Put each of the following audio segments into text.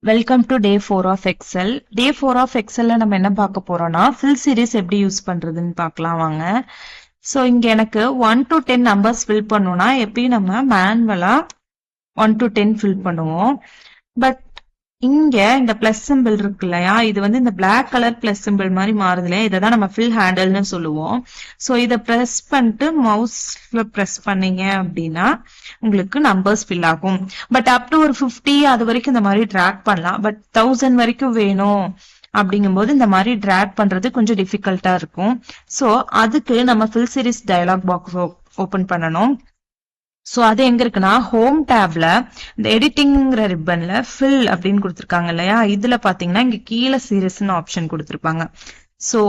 Welcome to day 4 of Excel. Day 4 of எக்ஸல்ல நம்ம என்ன பார்க்க போறோம்னா ஃபில் சீரிஸ் எப்படி யூஸ் பண்றதுன்னு பார்க்கலாம் வாங்க. ஸோ இங்க எனக்கு 1 to 10 நம்பர்ஸ் ஃபில் பண்ணணும்னா எப்பயும் நம்ம மேனுவலா 1 to 10 ஃபில் பண்ணுவோம். பட் இங்க இந்த பிளஸ் சிம்பிள் இருக்கு இல்லையா, இது வந்து இந்த பிளாக் கலர் பிளஸ் சிம்பிள் மாதிரி மாறுது இல்லையா, இதை தான் நம்ம ஃபில் ஹேண்டில்னு சொல்லுவோம். ஸோ இதை ப்ரெஸ் பண்ணிட்டு மவுஸ்ல ப்ரெஸ் பண்ணீங்க அப்படின்னா உங்களுக்கு நம்பர்ஸ் ஃபில் ஆகும். பட் அப் டு ஒரு 50 அது வரைக்கும் இந்த மாதிரி ட்ராக் பண்ணலாம். பட் 1000 வரைக்கும் வேணும் அப்படிங்கும்போது இந்த மாதிரி ட்ராக் பண்றது கொஞ்சம் டிஃபிகல்ட்டா இருக்கும். ஸோ அதுக்கு நம்ம fill series dialog box open பண்ணணும். ஸோ அது எங்க இருக்குன்னா ஹோம் டேப்ல இந்த எடிட்டிங்கிற ரிப்பன்ல ஃபில் அப்படின்னு கொடுத்துருக்காங்க இல்லையா, இதுல பாத்தீங்கன்னா இங்க கீழே சீரிஸ்னு ஆப்ஷன் கொடுத்துருப்பாங்க. ஸோ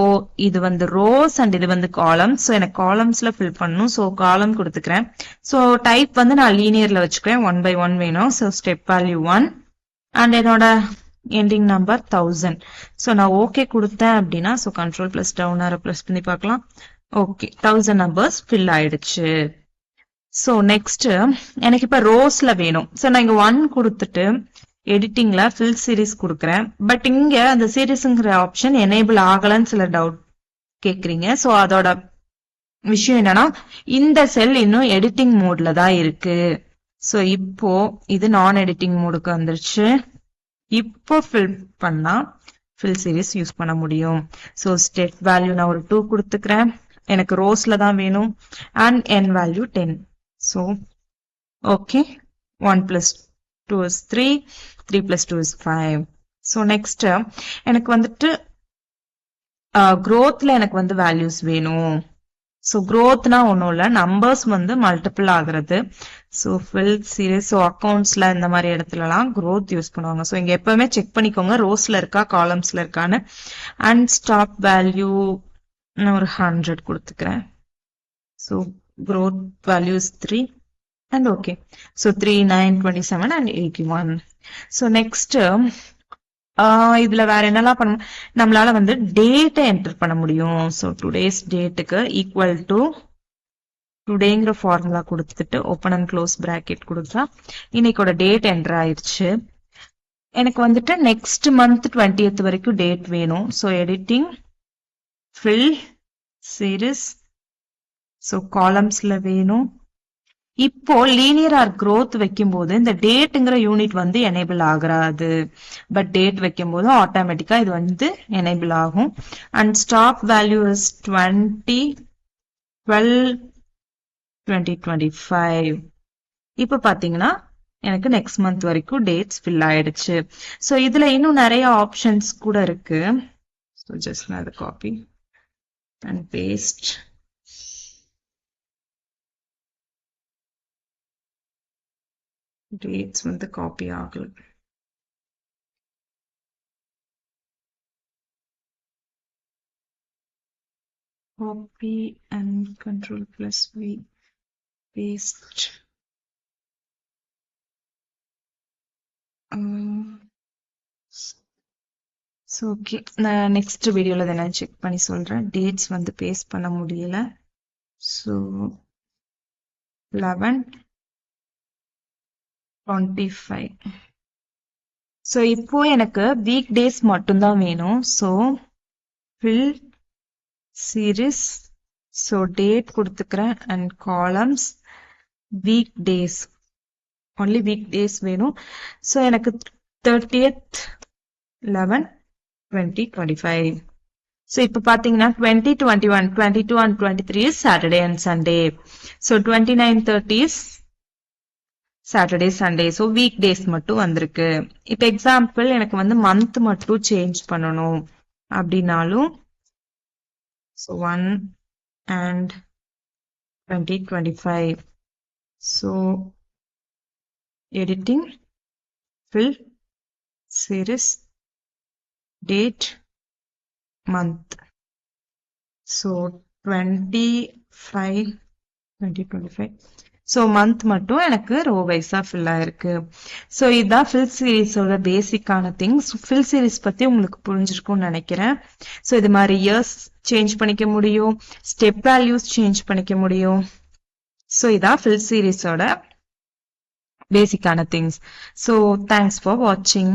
இது வந்து ரோஸ் அண்ட் இது வந்து காலம்ஸ். ஸோ எனக்கு காலம்ஸ்ல ஃபில் பண்ணணும். ஸோ காலம் கொடுத்துக்கிறேன். ஸோ டைப் வந்து நான் லீனியர்ல வச்சுக்கிறேன். 1 by 1 வேணும். ஸோ ஸ்டெப் வேல்யூ 1 அண்ட் என்னோட எண்டிங் நம்பர் 1000. ஸோ நான் ஓகே கொடுத்தேன் அப்படின்னா ஸோ கண்ட்ரோல் பிளஸ் டவுன் ஆர பிளஸ் பண்ணி பார்க்கலாம். ஓகே, 1000 நம்பர்ஸ் ஃபில் ஆயிடுச்சு. ஸோ நெக்ஸ்ட் எனக்கு இப்ப ரோஸ்ல வேணும். ஸோ நான் இங்க 1 கொடுத்துட்டு எடிட்டிங்ல ஃபில் சீரிஸ் கொடுக்குறேன். பட் இங்க அந்த சீரிஸ்ங்கிற ஆப்ஷன் எனேபிள் ஆகலன்னு சில டவுட் கேக்குறீங்க. ஸோ அதோட விஷயம் என்னன்னா இந்த செல் இன்னும் எடிட்டிங் மோட்ல தான் இருக்கு. ஸோ இப்போ இது நான் எடிட்டிங் மோடுக்கு வந்துருச்சு. இப்போ ஃபில் பண்ணா ஃபில் சீரிஸ் யூஸ் பண்ண முடியும். ஸோ ஸ்டெப் வேல்யூ நான் ஒரு 2 கொடுத்துக்கிறேன். எனக்கு ரோஸ்ல தான் வேணும். And N value 10. So, okay, 1 plus 2 is 3, 3 plus 2 is 5. So, next, எனக்கு வந்துட்டு growthல எனக்கு வந்து values வேணும். So, growthனா ஒன்றும் இல்லை, நம்பர்ஸ் வந்து மல்டிபிள் ஆகுறது. ஸோ ஃபில் சீரிஸ், ஸோ அக்கௌண்ட்ஸ்ல இந்த மாதிரி இடத்துலலாம் growth யூஸ் பண்ணுவாங்க. ஸோ இங்க எப்பவுமே செக் பண்ணிக்கோங்க ரோஸ்ல இருக்கா காலம்ஸ்ல இருக்கான்னு. அண்ட் ஸ்டாப் வேல்யூ நான் ஒரு 100 கொடுத்துக்கிறேன். So growth value is 3 and okay. So 3, 9, 27 and 81. So next இதுல வேற என்னெல்லாம் பண்ண நம்மளால வந்து டேட்டை என்டர் பண்ண முடியும். ஸோ டுடேஸ் டேட்டுக்கு ஈக்குவல் டு டுடேங்கிற ஃபார்முலா கொடுத்துட்டு ஓப்பன் அண்ட் க்ளோஸ் பிராக்கெட் கொடுத்தா இன்னைக்கோட டேட் என்டர் ஆயிடுச்சு. எனக்கு வந்துட்டு நெக்ஸ்ட் மந்த் 20th வரைக்கும் டேட் வேணும். So editing fill series, so காலம்ஸ்ல வேணும். இப்போ லீனியர் ஆர் growth வைக்கும் போது இந்த டேட்டுங்கிற யூனிட் வந்து எனேபிள் ஆகாது. பட் டேட் வைக்கும் போது ஆட்டோமேட்டிக்கா இது வந்து எனேபிள் ஆகும். And stop value is 20, 12, 2025. இப்போ பாத்தீங்கன்னா எனக்கு நெக்ஸ்ட் மந்த் வரைக்கும் டேட்ஸ் ஃபில் ஆயிடுச்சு. ஸோ இதுல இன்னும் நிறைய ஆப்ஷன்ஸ் கூட இருக்கு. ஸோ ஜஸ்ட் நான் அதை காப்பி அண்ட் பேஸ்ட். dates வந்து காப்பி ஆகல. Copy and control plus V paste. So okay, நான் நெக்ஸ்ட் வீடியோல இதை நான் செக் பண்ணி சொல்றேன். டேட்ஸ் வந்து பேஸ்ட் பண்ண முடியல. ஸோ 11, 25. ஸோ இப்போ எனக்கு வீக் டேஸ் மட்டும்தான் வேணும். So fill series, so date கொடுத்துக்கிறேன் and columns week days, only week days வேணும். ஸோ எனக்கு 30th 11, 2025. ஸோ இப்போ பார்த்தீங்கன்னா 20, 21, 22 and 23 is Saturday and Sunday. So 29, 30 is Saturday Sunday. So week days மட்டும் வந்திருக்கு. இப்போ எக்ஸாம்பிள் எனக்கு வந்து மந்த் மட்டும் சேஞ்ச் பண்ணணும் அப்படின்னாலும் so 1 and 2025. So editing fill series date month. So 25, 2025. So month மட்டும் எனக்கு ரோ வைஸா ஃபில் ஆயிருக்கு. ஸோ இதுதான் ஃபில் சீரிஸோட பேசிக்கான திங்ஸ். ஃபில் சீரிஸ் பத்தி உங்களுக்கு புரிஞ்சிருக்கும்னு நினைக்கிறேன். ஸோ இது மாதிரி இயர்ஸ் சேஞ்ச் பண்ணிக்க முடியும், ஸ்டெப் வேல்யூஸ் சேஞ்ச் பண்ணிக்க முடியும். ஸோ இதான் ஃபில் சீரிஸோட பேசிக்கான திங்ஸ். ஸோ தேங்க்ஸ் ஃபார் வாட்சிங்.